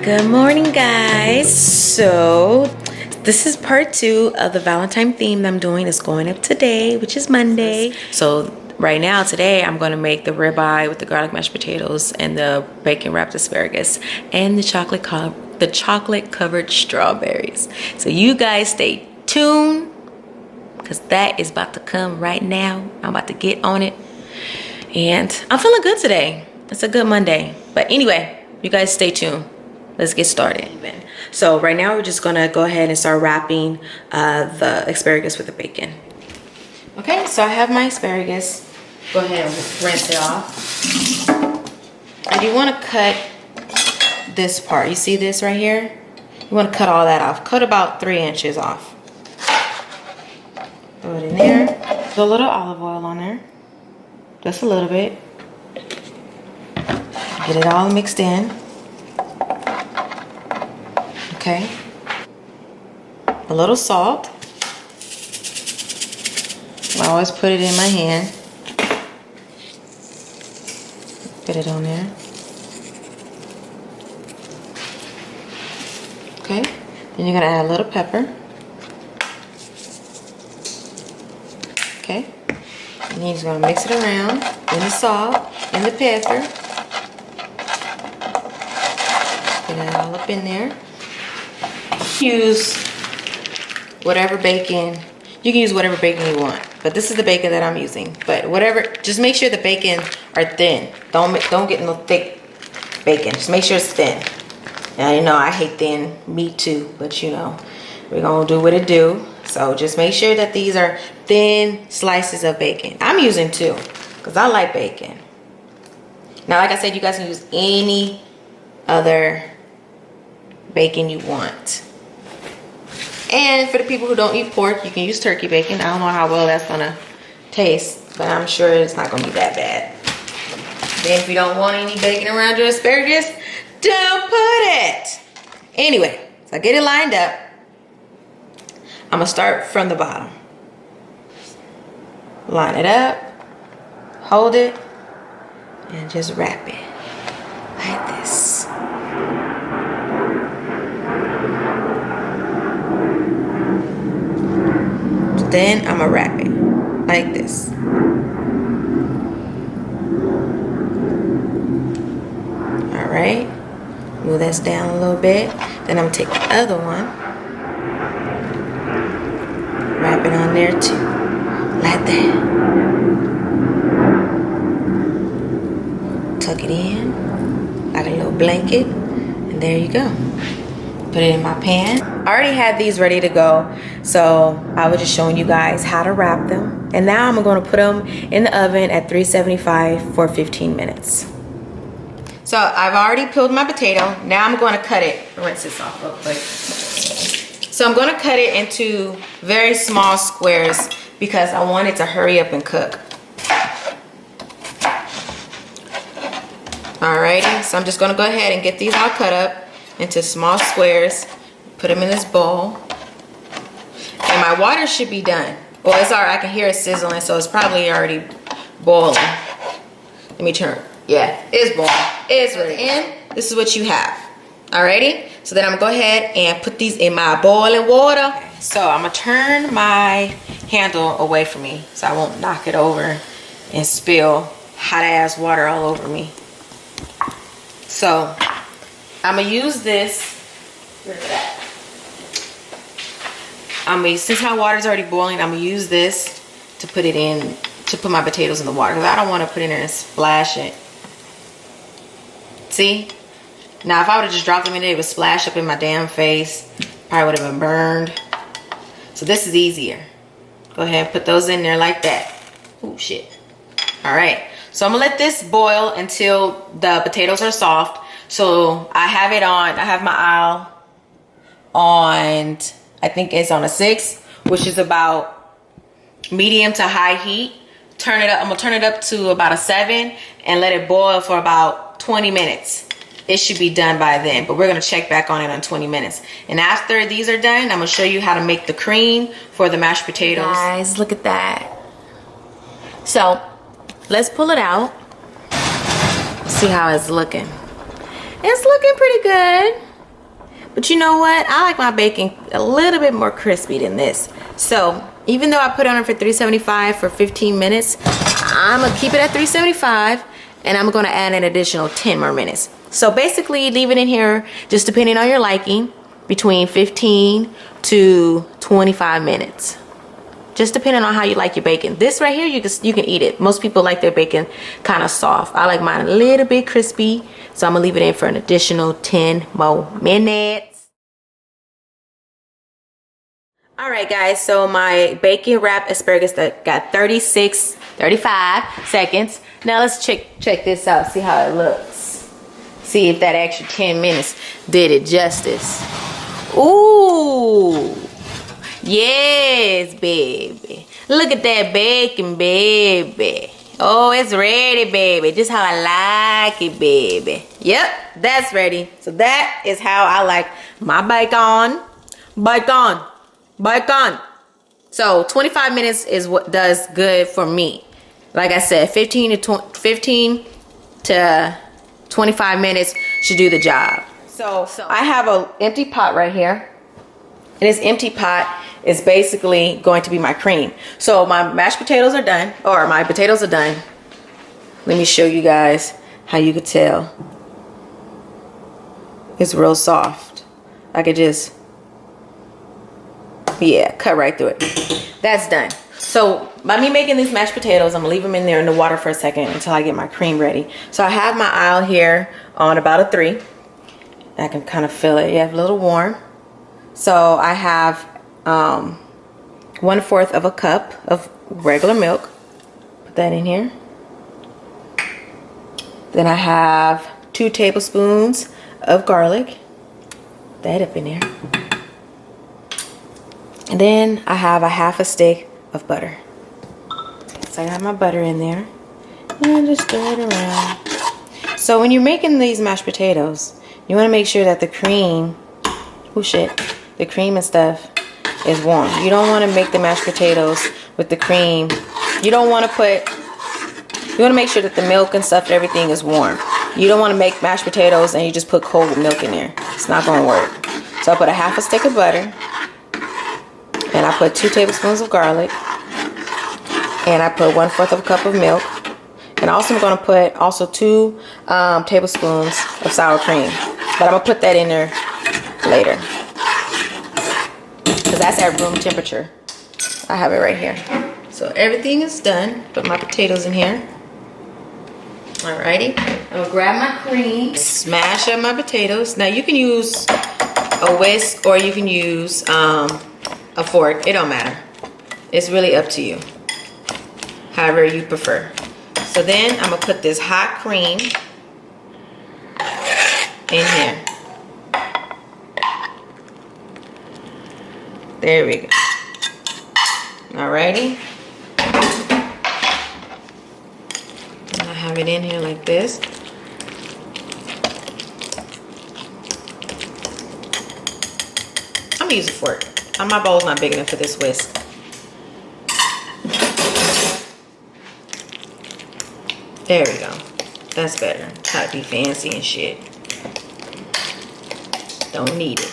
Good morning, guys. So this is part 2 of the Valentine theme that I'm doing. It's going up today, which is Monday. So right now, today, I'm going to make the ribeye with the garlic mashed potatoes and the bacon wrapped asparagus and the chocolate covered strawberries. So you guys stay tuned, because that is about to come right now. I'm about to get on it, and I'm feeling good today. It's a good Monday. But anyway, you guys stay tuned. Let's get started. So right now we're just gonna go ahead and start wrapping the asparagus with the bacon. Okay, so I have my asparagus. Go ahead and rinse it off. And you want to cut this part. You see this right here? You want to cut all that off. Cut about 3 inches off. Throw it in there. Put a little olive oil on there. Just a little bit. Get it all mixed in. Okay. A little salt. I always put it in my hand. Put it on there. Okay. Then you're gonna add a little pepper. Okay. And then you're just gonna mix it around in the salt and the pepper. Put it all up in there. Use whatever bacon. You can use whatever bacon you want, but this is the bacon that I'm using. But whatever, just make sure the bacon are thin. Don't get no thick bacon. Just make sure it's thin. Now, you know I hate thin meat too, but you know we're gonna do what it do. So just make sure that these are thin slices of bacon. I'm using 2 because I like bacon. Now, like I said, you guys can use any other bacon you want. And for the people who don't eat pork, you can use turkey bacon. I don't know how well that's gonna taste, but I'm sure it's not gonna be that bad. Then if you don't want any bacon around your asparagus, don't put it. Anyway, so I get it lined up. I'm gonna start from the bottom. Line it up, hold it, and just wrap it like this. Then I'm gonna wrap it like this. All right, move this down a little bit. Then I'm gonna take the other one, wrap it on there too, like that. Tuck it in like a little blanket, and there you go. Put it in my pan. I already had these ready to go, so I was just showing you guys how to wrap them. And now I'm gonna put them in the oven at 375 for 15 minutes. So I've already peeled my potato. Now I'm gonna cut it. Rinse this off real quick. So I'm gonna cut it into very small squares because I want it to hurry up and cook. Alrighty, so I'm just gonna go ahead and get these all cut up into small squares. Put them in this bowl. And my water should be done. Well, it's alright, I can hear it sizzling, so it's probably already boiling. Let me turn. Yeah, it's boiling. It's ready. And this is what you have. Alrighty? So then I'm gonna go ahead and put these in my boiling water. So I'm gonna turn my handle away from me so I won't knock it over and spill hot ass water all over me. So I'm gonna use this. Where's that? Since my water's already boiling, I'm gonna use this to put it in, to put my potatoes in the water, because I don't want to put it in there and splash it. See? Now, if I would have just dropped them in there, it would splash up in my damn face. Probably would have been burned. So this is easier. Go ahead and put those in there like that. Oh shit. All right. So I'm gonna let this boil until the potatoes are soft. So I have it on, I have my aisle on, I think it's on a 6, which is about medium to high heat. Turn it up, I'm gonna turn it up to about a 7 and let it boil for about 20 minutes. it should be done by then. But we're gonna check back on it in 20 minutes. And after these are done, I'm gonna show you how to make the cream for the mashed potatoes. Guys, look at that. So let's pull it out. See how it's looking. It's looking pretty good. But you know what? I like my bacon a little bit more crispy than this. So even though I put it on for 375 for 15 minutes, I'm gonna keep it at 375 and I'm gonna add an additional 10 more minutes. So basically leave it in here, just depending on your liking, between 15 to 25 minutes. Just depending on how you like your bacon. This right here, you can eat it. Most people like their bacon kind of soft. I like mine a little bit crispy, so I'm gonna leave it in for an additional 10 more minutes. All right, guys, so my bacon wrapped asparagus that got 35 seconds. Now let's check this out, see how it looks. See if that extra 10 minutes did it justice. Ooh, yes, baby. Look at that bacon, baby. Oh, it's ready, baby. Just how I like it, baby. Yep, that's ready. So that is how I like my bacon. Bacon. So 25 minutes is what does good for me. Like I said, 15 to 25 minutes should do the job. So I have an empty pot right here. And this empty pot is basically going to be my cream. So my mashed potatoes are done, or my potatoes are done. Let me show you guys how you could tell. It's real soft. I could just, yeah, cut right through it. That's done. So by me making these mashed potatoes, I'm gonna leave them in there in the water for a second until I get my cream ready. So I have my aisle here on about a 3. I can kind of feel it. Yeah, a little warm. So I have 1/4 of a cup of regular milk. Put that in here. Then I have 2 tablespoons of garlic. Put that up in there. And then I have a 1/2 stick of butter. So I got my butter in there. And just stir it around. So when you're making these mashed potatoes, you want to make sure that the cream, the cream and stuff is warm. You don't want to make the mashed potatoes with the cream. You want to make sure that the milk and stuff, everything is warm. You don't want to make mashed potatoes and you just put cold milk in there. It's not going to work. So I put a 1/2 stick of butter. And I put 2 tablespoons of garlic. And I put 1/4 of a cup of milk. And also I'm going to put 2 tablespoons of sour cream. But I'm going to put that in there later. Because that's at room temperature. I have it right here. So everything is done. Put my potatoes in here. Alrighty. I'm going to grab my cream. Smash up my potatoes. Now you can use a whisk or you can use a fork. It don't matter. It's really up to you. However you prefer. So then I'm going to put this hot cream in here. There we go. Alrighty. And I have it in here like this. I'm going to use a fork. My bowl's not big enough for this whisk. There we go. That's better. Try to be fancy and shit. Don't need it.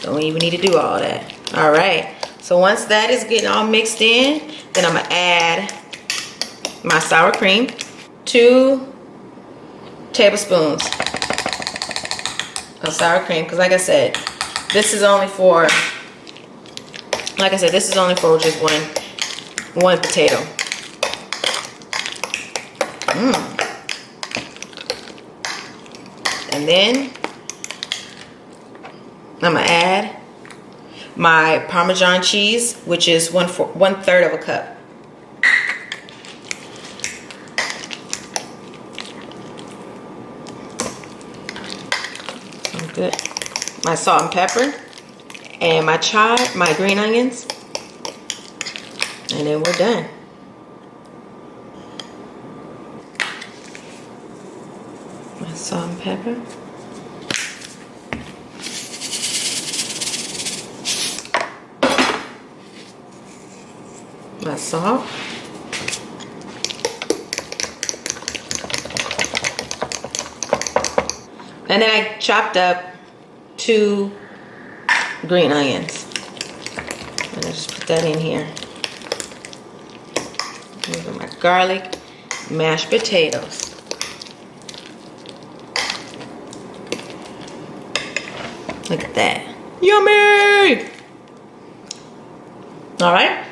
Don't even need to do all that. Alright. So once that is getting all mixed in, then I'm going to add my sour cream. 2 tablespoons of sour cream. Because like I said, this is only for just one potato. And then I'm gonna add my Parmesan cheese, which is 1/3 of a cup. Good. My salt and pepper. And my chive, my green onions. And then we're done. My salt and pepper. My salt. And then I chopped up 2 green onions. I'm gonna just put that in here. These are my garlic, mashed potatoes. Look at that. Yummy! All right.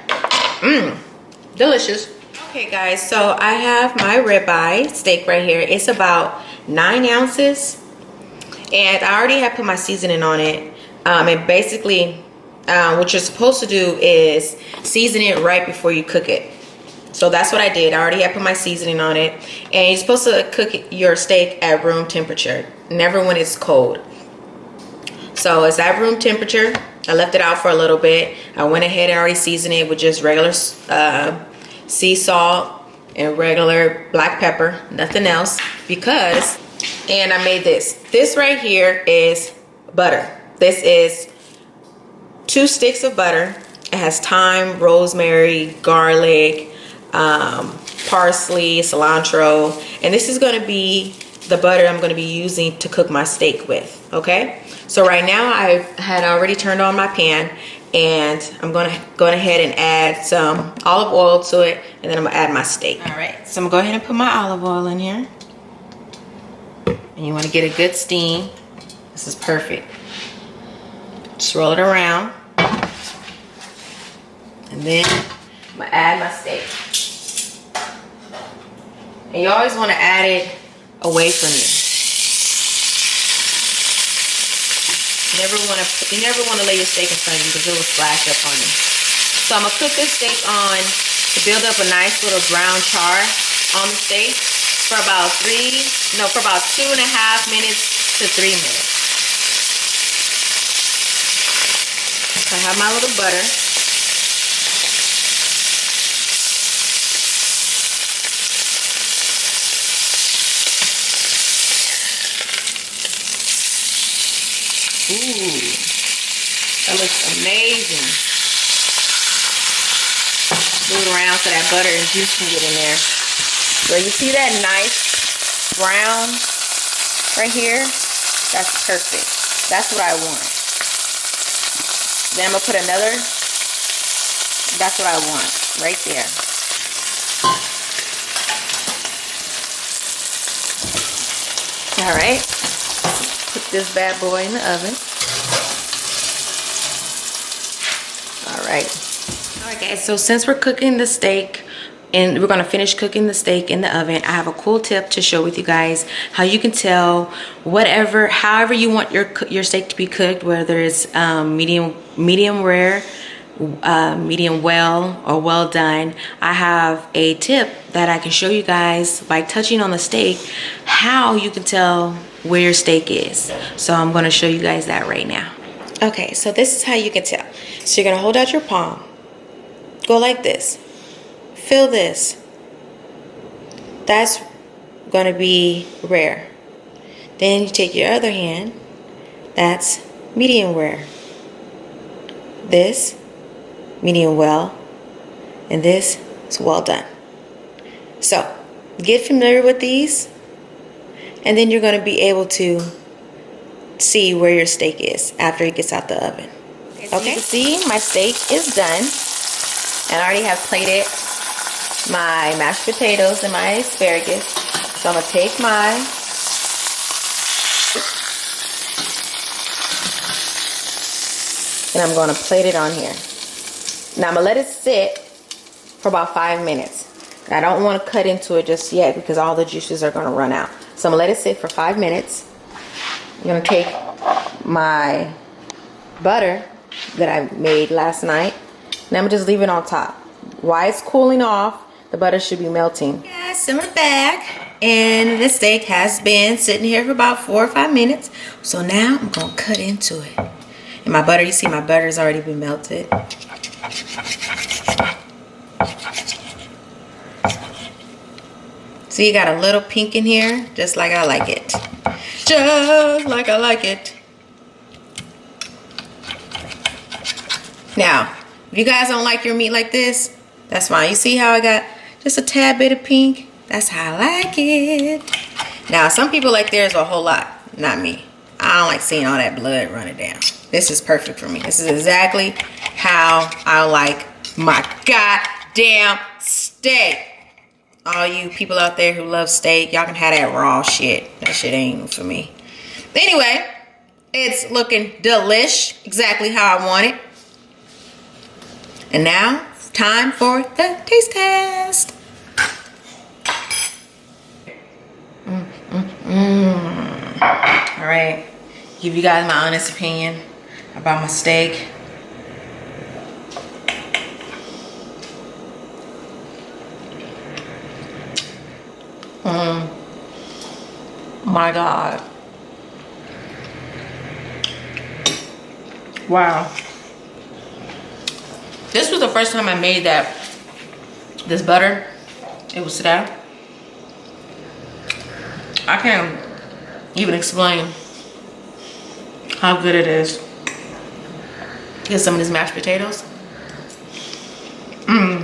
Delicious. Okay guys, so I have my ribeye steak right here. It's about 9 ounces. And I already have put my seasoning on it. And basically, what you're supposed to do is season it right before you cook it. So that's what I did. I already have put my seasoning on it. And you're supposed to cook your steak at room temperature, never when it's cold. So it's at room temperature. I left it out for a little bit. I went ahead and already seasoned it with just regular sea salt and regular black pepper, nothing else. Because, and I made this. This right here is butter. This is 2 sticks of butter. It has thyme, rosemary, garlic, parsley, cilantro. And this is going to be the butter I'm going to be using to cook my steak with. Okay, so right now I had already turned on my pan, and I'm going to go ahead and add some olive oil to it, and then I'm going to add my steak. All right, so I'm going to go ahead and put my olive oil in here. And you want to get a good steam. This is perfect. Just roll it around. And then I'm going to add my steak. And you always want to add it away from you. You never want to lay your steak in front of you because it will splash up on you. So I'm going to cook this steak on to build up a nice little brown char on the steak for about 2.5 minutes to 3 minutes. So I have my little butter. Ooh, that looks amazing. Move it around so that butter and juice can get in there. So you see that nice brown right here? That's perfect. That's what I want. Then I'm gonna put another. That's what I want right there. All right. Put this bad boy in the oven. Alright guys, so since we're cooking the steak and we're going to finish cooking the steak in the oven, I have a cool tip to share with you guys how you can tell however you want your steak to be cooked, whether it's medium rare, medium well, or well done. I have a tip that I can show you guys by touching on the steak how you can tell where your steak is. So I'm going to show you guys that right now. Okay, so this is how you can tell. So you're going to hold out your palm, go like this, feel this. That's going to be rare. Then you take your other hand, that's medium rare. This, medium well, and this is well done. So get familiar with these, and then you're going to be able to see where your steak is after it gets out the oven. Okay, so you can see my steak is done, and I already have plated my mashed potatoes and my asparagus. So I'm going to take mine, and I'm going to plate it on here. Now I'm going to let it sit for about 5 minutes. I don't want to cut into it just yet because all the juices are going to run out. So I'm going to let it sit for 5 minutes. I'm going to take my butter that I made last night, and I'm going to just leave it on top. While it's cooling off, the butter should be melting. Yeah, simmer back, and the steak has been sitting here for about 4 or 5 minutes. So now I'm going to cut into it. And my butter, you see my butter has already been melted. So you got a little pink in here, just like I like it. Just like I like it. Now, if you guys don't like your meat like this, That's fine. You see how I got just a tad bit of pink? That's how I like it. Now, some people like theirs a whole lot. Not me. I don't like seeing all that blood running down. This is perfect for me. This is exactly how I like my goddamn steak. All you people out there who love steak, y'all can have that raw shit. That shit ain't for me. But anyway, it's looking delish. Exactly how I want it. And now, time for the taste test. All right, give you guys my honest opinion about my steak. My God. Wow. This was the first time I made this butter. It was today. I can't even explain how good it is. Get some of these mashed potatoes. Let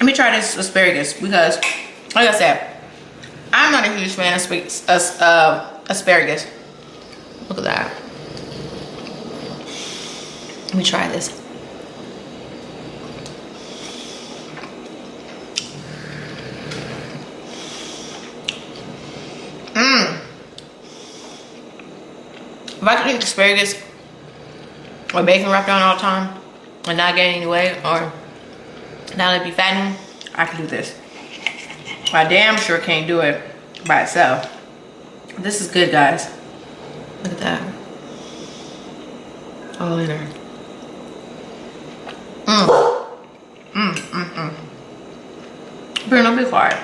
me try this asparagus because, like I said, I'm not a huge fan of asparagus. Look at that. Let me try this. If I could eat asparagus or bacon wrapped on all the time and not gain any weight or not let it be fattening, I can do this. I damn sure can't do it by itself. This is good, guys. Look at that. All in there. Bruno, be quiet.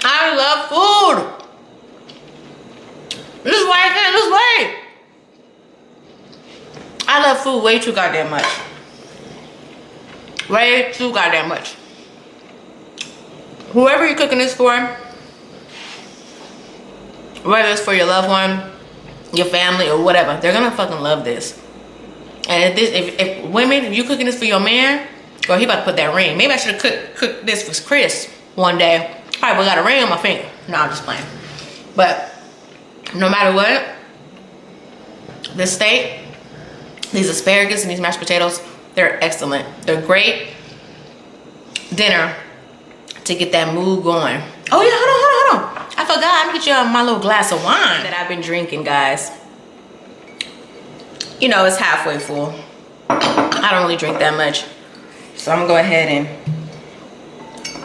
I love food. This is why I can't lose weight. I love food way too goddamn much. Way too goddamn much. Whoever you're cooking this for, whether it's for your loved one, your family, or whatever, they're gonna fucking love this. And if women, if you cooking this for your man, girl, he about to put that ring. Maybe I should have cooked this for Chris one day. Probably got a ring on my finger. No, I'm just playing. But no matter what, this steak, these asparagus, and these mashed potatoes, they're excellent. They're great dinner to get that mood going. Oh yeah, hold on. I forgot, I'm gonna get you my little glass of wine that I've been drinking, guys. You know, it's halfway full. I don't really drink that much. So I'm gonna go ahead and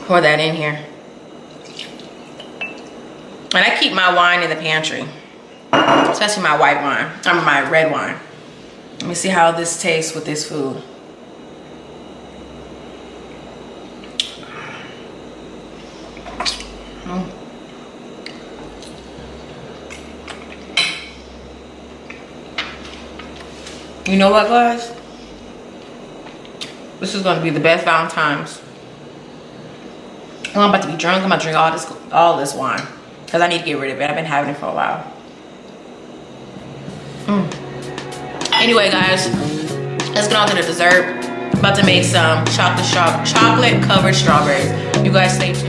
pour that in here. And I keep my wine in the pantry, especially my white wine, my red wine. Let me see how this tastes with this food. You know what, guys? This is gonna be the best Valentines. I'm about to be drunk. I'm about to drink all this wine because I need to get rid of it. I've been having it for a while. Anyway, guys, let's get on to the dessert. I'm about to make some chocolate covered strawberries. You guys stay tuned.